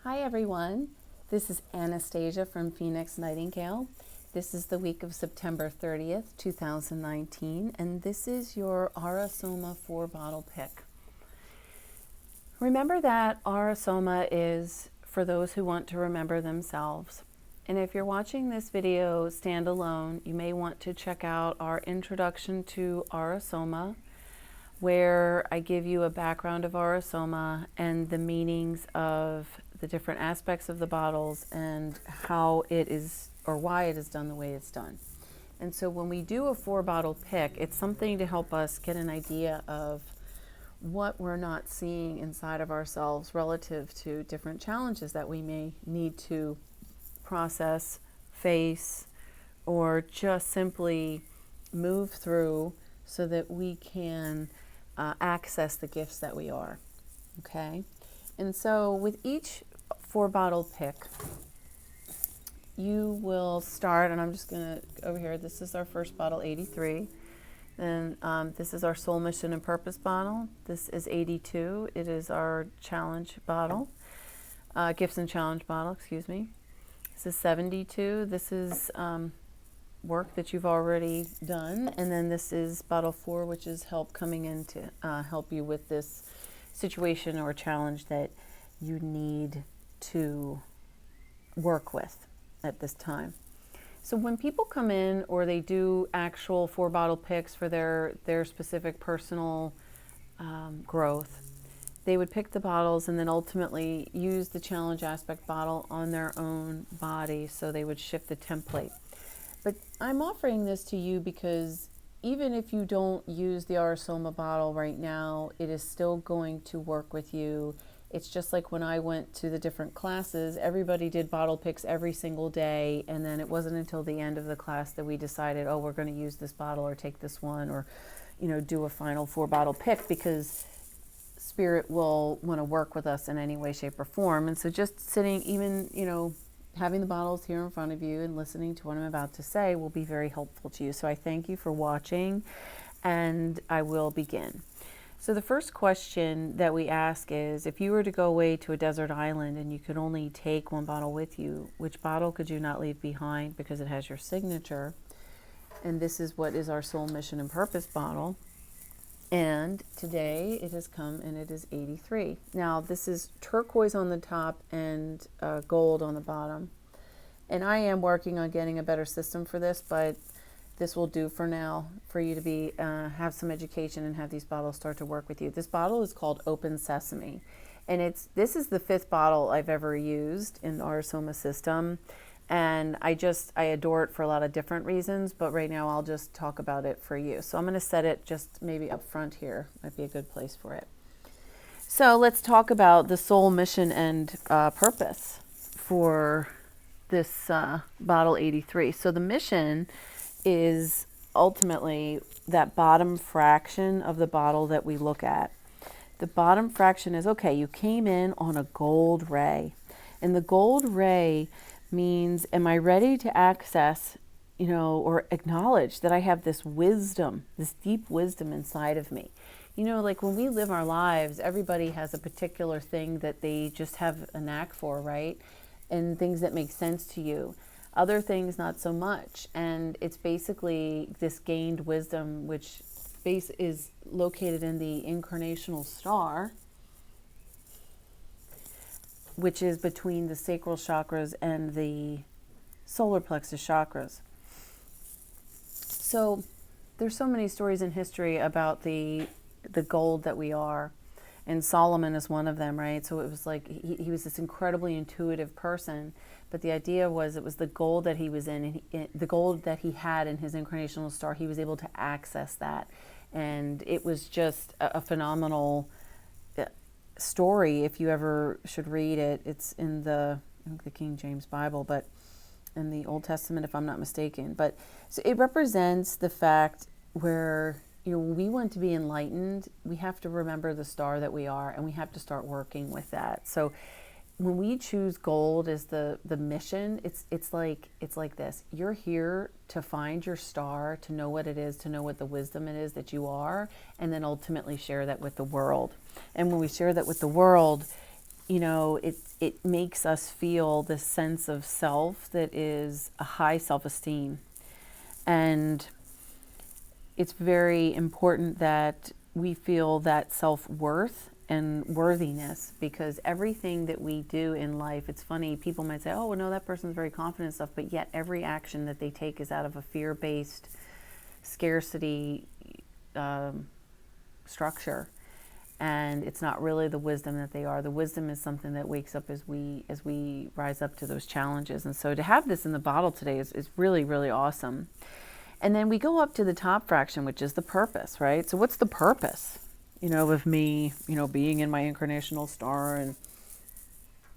Hi everyone, this is Anastasia from Phoenix Nightingale. This is the week of September 30th, 2019, and this is your soma 4-bottle pick. Remember that soma is for those who want to remember themselves. And if you're watching this video standalone, you may want to check out our introduction to soma, where I give you a background of soma and the meanings of the different aspects of the bottles and how it is or why it is done the way it's done. And so when we do a 4-bottle pick, it's something to help us get an idea of what we're not seeing inside of ourselves relative to different challenges that we may need to process, face, or just simply move through so that we can access the gifts that we are. Okay? And so with each 4-bottle pick, you will start, and I'm just going to, over here, this is our first bottle, 83. Then this is our Soul Mission and Purpose bottle. This is 82. It is our challenge bottle, Gifts and Challenge bottle, excuse me. This is 72. This is work that you've already done. And then this is bottle 4, which is help coming in to help you with this situation or challenge that you need to work with at this time. So when people come in or they do actual 4-bottle picks for their specific personal growth, they would pick the bottles and then ultimately use the challenge aspect bottle on their own body, so they would shift the template. But I'm offering this to you because even if you don't use the soma bottle right now, it is still going to work with you. It's just like when I went to the different classes, everybody did bottle picks every single day, and then it wasn't until the end of the class that we decided, oh, we're going to use this bottle or take this one or, do a final 4-bottle pick, because Spirit will want to work with us in any way, shape, or form. And so just sitting, even, having the bottles here in front of you and listening to what I'm about to say will be very helpful to you. So I thank you for watching, and I will begin. So the first question that we ask is, if you were to go away to a desert island and you could only take 1 bottle with you, which bottle could you not leave behind because it has your signature? And this is what is our Soul Mission and Purpose bottle. And today it has come and it is 83. Now this is turquoise on the top and gold on the bottom. And I am working on getting a better system for this, but this will do for now for you to be have some education and have these bottles start to work with you. This bottle is called Open Sesame, and this is the 5th bottle I've ever used in our soma system, and I adore it for a lot of different reasons, but right now I'll just talk about it for you. So I'm going to set it just maybe up front here, might be a good place for it. So let's talk about the soul mission and purpose for this bottle 83. So the mission is ultimately that bottom fraction of the bottle that we look at. The bottom fraction is, okay, you came in on a gold ray, and the gold ray means, am I ready to access, or acknowledge that I have this wisdom, this deep wisdom inside of me? Like when we live our lives, everybody has a particular thing that they just have a knack for, right? And things that make sense to you. Other things, not so much. And it's basically this gained wisdom, which is located in the incarnational star, which is between the sacral chakras and the solar plexus chakras. So there's so many stories in history about the gold that we are. And Solomon is one of them, right? So it was like he was this incredibly intuitive person, but the idea was it was the gold that he was in, and the gold that he had in his incarnational star, he was able to access that. And it was just a phenomenal story. If you ever should read it, it's in the King James Bible, but in the Old Testament, if I'm not mistaken. But so it represents the fact where, when we want to be enlightened, we have to remember the star that we are, and we have to start working with that. So when we choose gold as the mission, it's like this. You're here to find your star, to know what it is, to know what the wisdom it is that you are, and then ultimately share that with the world. And when we share that with the world, it makes us feel this sense of self that is a high self-esteem. And it's very important that we feel that self-worth and worthiness, because everything that we do in life, it's funny, people might say, oh, well, no, that person's very confident and stuff, but yet every action that they take is out of a fear-based scarcity structure. And it's not really the wisdom that they are. The wisdom is something that wakes up as we rise up to those challenges. And so to have this in the bottle today is really, really awesome. And then we go up to the top fraction, which is the purpose, right? So what's the purpose, of me, being in my incarnational star? And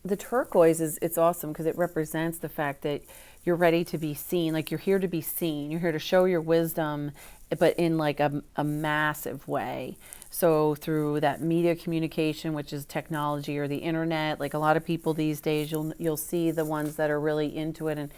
the turquoise it's awesome because it represents the fact that you're ready to be seen. Like, you're here to be seen. You're here to show your wisdom, but in like a massive way. So through that media communication, which is technology or the internet, like a lot of people these days, you'll see the ones that are really into it and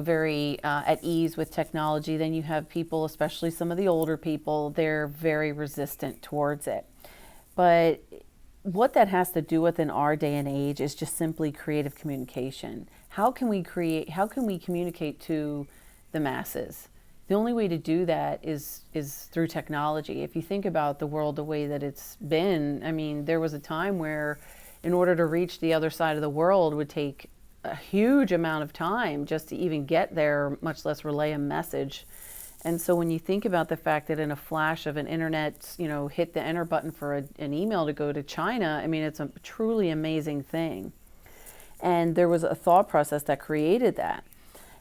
very at ease with technology. Then you have people, especially some of the older people, they're very resistant towards it. But what that has to do with in our day and age is just simply creative communication. How can we communicate to the masses? The only way to do that is through technology. If you think about the world the way that it's been, I mean, there was a time where in order to reach the other side of the world would take a huge amount of time just to even get there, much less relay a message. And so when you think about the fact that in a flash of an internet, hit the enter button for an email to go to China, I mean, it's a truly amazing thing. And there was a thought process that created that.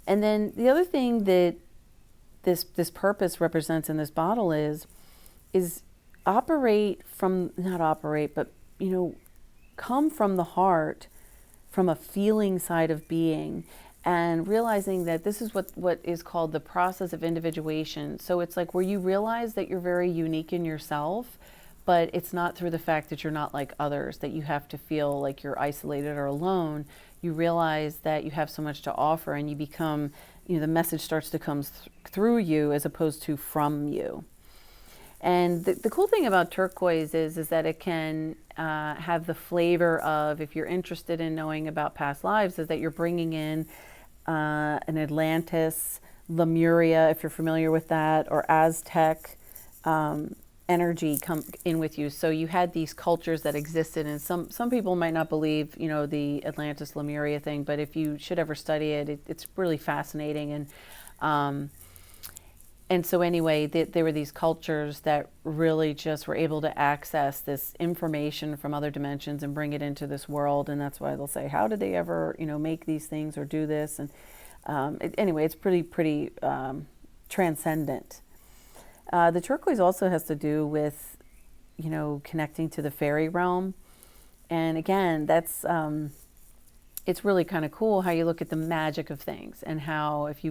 And then the other thing that this purpose represents in this bottle is not operate, but, come from the heart, from a feeling side of being, and realizing that this is what is called the process of individuation. So it's like where you realize that you're very unique in yourself, but it's not through the fact that you're not like others, that you have to feel like you're isolated or alone. You realize that you have so much to offer, and you become, the message starts to come through you as opposed to from you. And the cool thing about turquoise is that it can have the flavor of, if you're interested in knowing about past lives, is that you're bringing in an Atlantis, Lemuria, if you're familiar with that, or Aztec energy come in with you. So you had these cultures that existed, and some people might not believe, the Atlantis, Lemuria thing, but if you should ever study it, it's really fascinating. And so anyway, there were these cultures that really just were able to access this information from other dimensions and bring it into this world. And that's why they'll say, how did they ever, make these things or do this? And anyway, it's pretty transcendent. The turquoise also has to do with, connecting to the fairy realm. And again, that's, it's really kind of cool how you look at the magic of things, and how if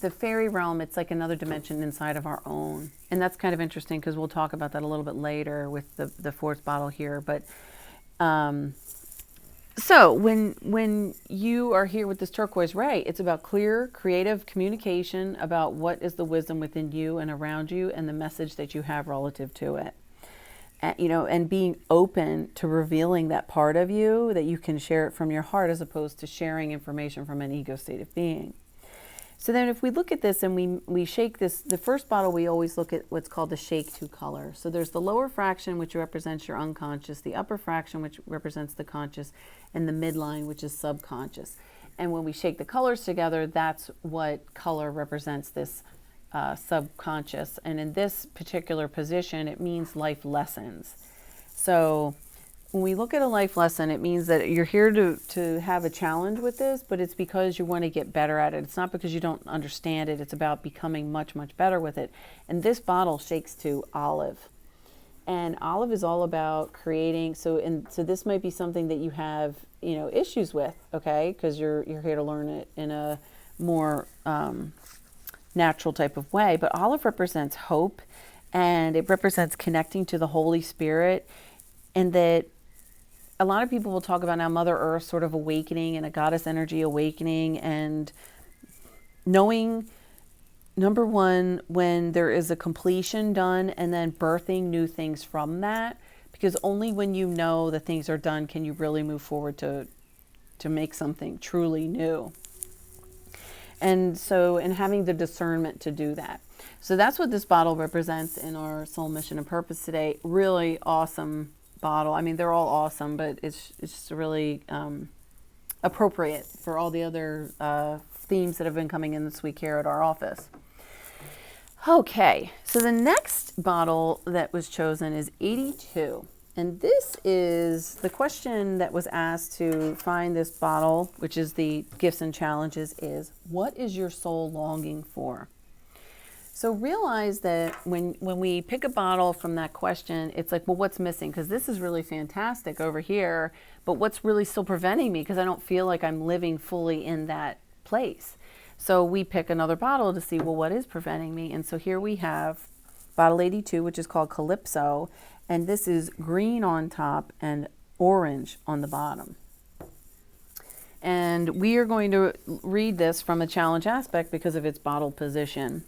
the fairy realm, it's like another dimension inside of our own. And that's kind of interesting because we'll talk about that a little bit later with the fourth bottle here. But so when you are here with this turquoise, right, it's about clear, creative communication about what is the wisdom within you and around you, and the message that you have relative to it. And being open to revealing that part of you, that you can share it from your heart as opposed to sharing information from an ego state of being. So then if we look at this and we shake this, the first bottle, we always look at what's called the shake two color. So there's the lower fraction, which represents your unconscious, the upper fraction, which represents the conscious, and the midline, which is subconscious. And when we shake the colors together, that's what color represents, this subconscious. And in this particular position, it means life lessons. So when we look at a life lesson, it means that you're here to have a challenge with this, but it's because you want to get better at it. It's not because you don't understand it. It's about becoming much, much better with it. And this bottle shakes to olive. And olive is all about creating. So this might be something that you have, issues with, okay? Because you're here to learn it in a more natural type of way. But olive represents hope, and it represents connecting to the Holy Spirit, and that a lot of people will talk about now Mother Earth sort of awakening and a goddess energy awakening, and knowing, number one, when there is a completion done, and then birthing new things from that. because only when you know that things are done can you really move forward to make something truly new. And so, and having the discernment to do that. So that's what this bottle represents in our soul mission and purpose today. Really awesome bottle. I mean, they're all awesome, but it's just really appropriate for all the other themes that have been coming in this week here at our office. Okay, so the next bottle that was chosen is 82. And this is the question that was asked to find this bottle, which is the gifts and challenges, is what is your soul longing for? So realize that when we pick a bottle from that question, it's like, well, what's missing? Because this is really fantastic over here, but what's really still preventing me? Because I don't feel like I'm living fully in that place. So we pick another bottle to see, well, what is preventing me? And so here we have bottle 82, which is called Calypso. And this is green on top and orange on the bottom. And we are going to read this from a challenge aspect because of its bottle position.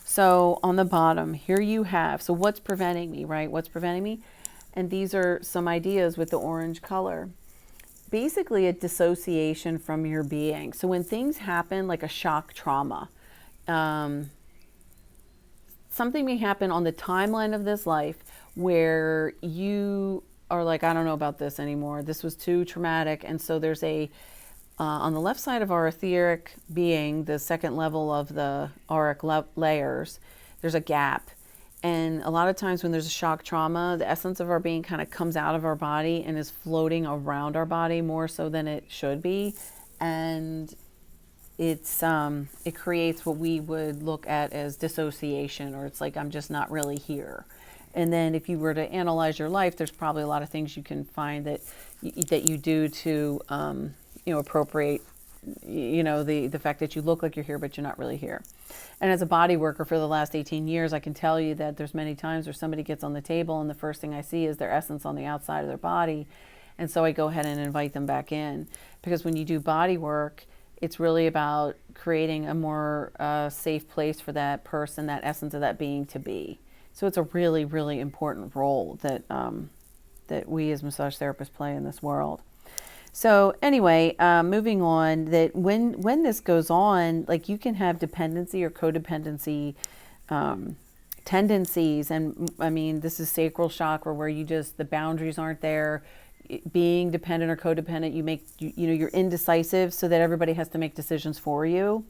So on the bottom, here you have, so what's preventing me, right? What's preventing me? And these are some ideas with the orange color. Basically a dissociation from your being. So when things happen, like a shock trauma, something may happen on the timeline of this life where you are like, I don't know about this anymore. This was too traumatic. And so there's a, on the left side of our etheric being, the second level of the auric layers, there's a gap. And a lot of times when there's a shock trauma, the essence of our being kind of comes out of our body and is floating around our body more so than it should be. And it's it creates what we would look at as dissociation, or it's like, I'm just not really here. And then if you were to analyze your life, there's probably a lot of things you can find that you do to appropriate the fact that you look like you're here but you're not really here. And as a body worker for the last 18 years, I can tell you that there's many times where somebody gets on the table and the first thing I see is their essence on the outside of their body. And so I go ahead and invite them back in, because when you do body work, it's really about creating a more safe place for that person, that essence of that being to be. So it's a really, really important role that that we as massage therapists play in this world. So anyway, moving on, that when this goes on, like you can have dependency or codependency tendencies. And I mean, this is sacral chakra, where you just, the boundaries aren't there. Being dependent or codependent, you're indecisive, so that everybody has to make decisions for you.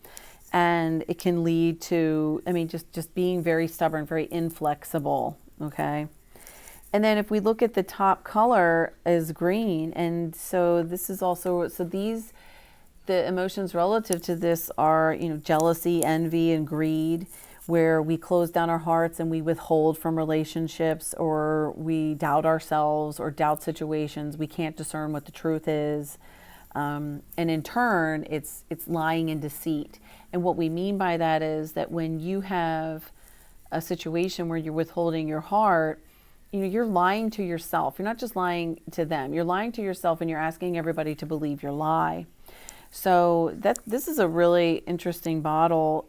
And it can lead to, I mean, just being very stubborn, very inflexible, okay? And then if we look at the top color is green, and so this is also, so these, the emotions relative to this are, jealousy, envy, and greed, where we close down our hearts and we withhold from relationships, or we doubt ourselves or doubt situations. We can't discern what the truth is. And in turn, it's lying and deceit. And what we mean by that is that when you have a situation where you're withholding your heart, you're lying to yourself. You're not just lying to them. You're lying to yourself, and you're asking everybody to believe your lie. So this is a really interesting bottle,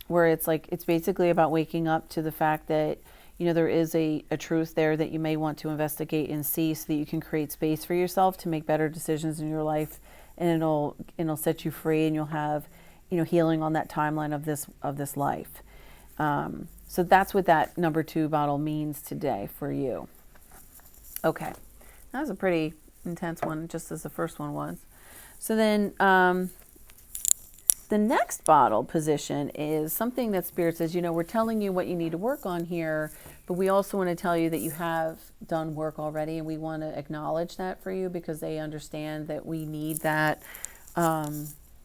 where it's like, it's basically about waking up to the fact that, there is a truth there that you may want to investigate and see, so that you can create space for yourself to make better decisions in your life, and it'll set you free, and you'll have, healing on that timeline of this life. So that's what that number 2 bottle means today for you. Okay, that was a pretty intense one, just as the first one was. So then the next bottle position is something that Spirit says, we're telling you what you need to work on here, but we also want to tell you that you have done work already, and we want to acknowledge that for you, because they understand that we need that,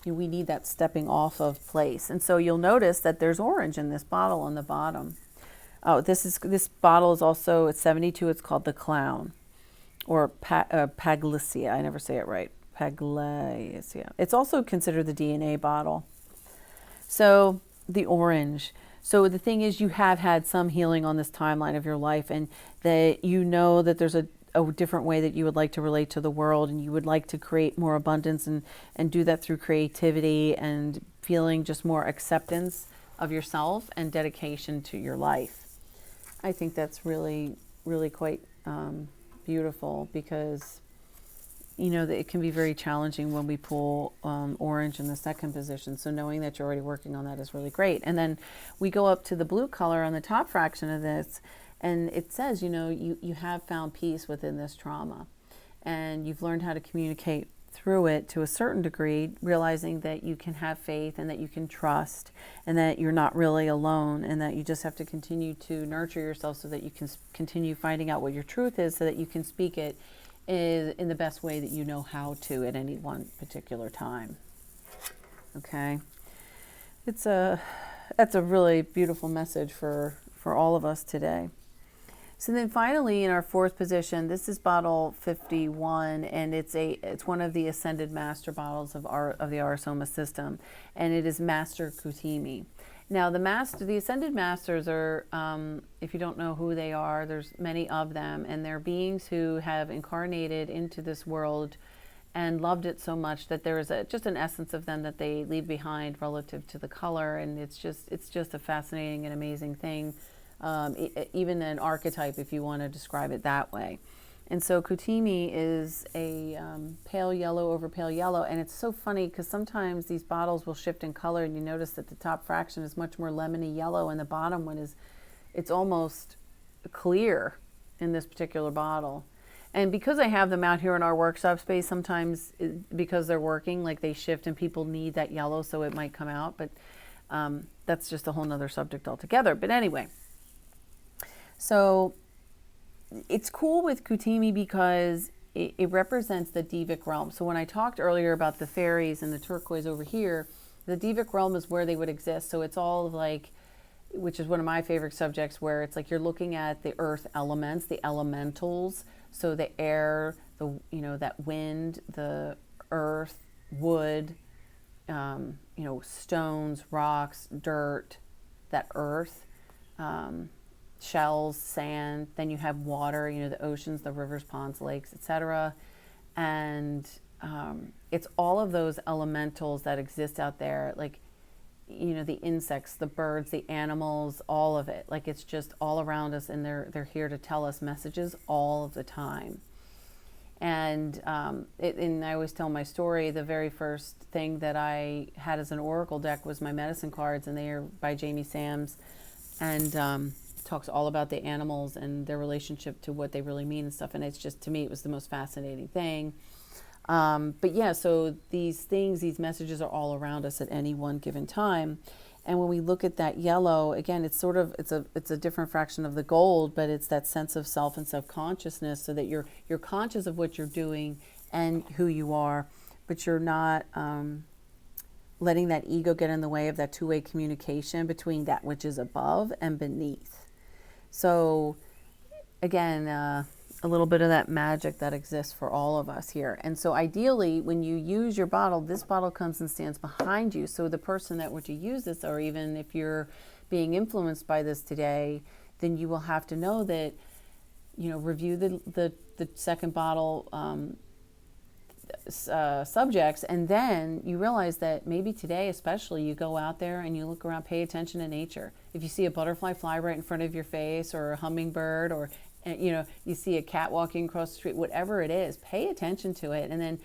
we need that stepping off of place. And so you'll notice that there's orange in this bottle on the bottom. Oh, this bottle is also, it's 72, it's called the Clown, or Paglycia, I never say it right. Paglycia. It's also considered the DNA bottle. So the orange. So the thing is, you have had some healing on this timeline of your life, and that that there's a different way that you would like to relate to the world, and you would like to create more abundance and do that through creativity and feeling just more acceptance of yourself and dedication to your life. I think that's really, really quite beautiful, because you know that it can be very challenging when we pull orange in the second position. So knowing that you're already working on that is really great. And then we go up to the blue color on the top fraction of this, and it says, you know, you have found peace within this trauma, and you've learned how to communicate through it to a certain degree, realizing that you can have faith and that you can trust and that you're not really alone, and that you just have to continue to nurture yourself so that you can continue finding out what your truth is, so that you can speak it in the best way that you know how to at any one particular time. Okay, that's a really beautiful message for all of us today. So then finally, in our fourth position, this is bottle 51, and it's one of the ascended master bottles of the soma system, and it is Master Kutimi. Now the ascended masters are, if you don't know who they are, there's many of them, and they're beings who have incarnated into this world and loved it so much that there is just an essence of them that they leave behind relative to the color, and it's just a fascinating and amazing thing. Even an archetype, if you want to describe it that way. And so Kutimi is a pale yellow over pale yellow, and it's so funny because sometimes these bottles will shift in color, and you notice that the top fraction is much more lemony yellow, and the bottom one it's almost clear in this particular bottle. And because I have them out here in our workshop space, sometimes because they're working, like they shift and people need that yellow, so it might come out, but that's just a whole nother subject altogether. But anyway, so it's cool with Kutimi because it represents the Divic realm. So when I talked earlier about the fairies and the turquoise over here, the Divic realm is where they would exist. So it's all like, which is one of my favorite subjects, where it's like you're looking at the earth elements, the elementals. So the air, that wind, the earth, wood, stones, rocks, dirt, that earth, shells, sand. Then you have water, the oceans, the rivers, ponds, lakes, etc. And it's all of those elementals that exist out there, like, the insects, the birds, the animals, all of it. Like, it's just all around us, and they're here to tell us messages all of the time. And and I always tell my story, the very first thing that I had as an oracle deck was my medicine cards, and they are by Jamie Sams, and talks all about the animals and their relationship to what they really mean and stuff. And it's just, to me, it was the most fascinating thing. But yeah, so these messages are all around us at any one given time. And when we look at that yellow, again, it's a different fraction of the gold, but it's that sense of self and self-consciousness, so that you're conscious of what you're doing and who you are, but you're not letting that ego get in the way of that two-way communication between that which is above and beneath. So again, a little bit of that magic that exists for all of us here. And so ideally, when you use your bottle, this bottle comes and stands behind you. So the person that were to use this, or even if you're being influenced by this today, then you will have to know that, review the second bottle subjects, and then you realize that maybe today especially, you go out there and you look around, pay attention to nature. If you see a butterfly fly right in front of your face, or a hummingbird, or you see a cat walking across the street, whatever it is, pay attention to it. And then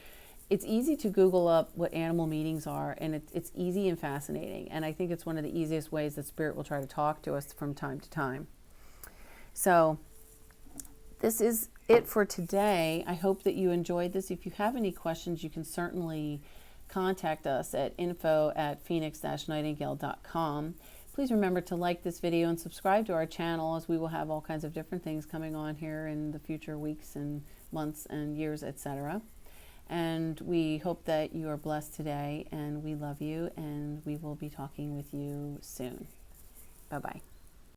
it's easy to Google up what animal meanings are, and it's easy and fascinating. And I think it's one of the easiest ways that Spirit will try to talk to us from time to time. So this is it for today. I hope that you enjoyed this. If you have any questions, you can certainly contact us at info@phoenix-nightingale.com. Please remember to like this video and subscribe to our channel, as we will have all kinds of different things coming on here in the future weeks and months and years, etc. And we hope that you are blessed today, and we love you, and we will be talking with you soon. Bye-bye.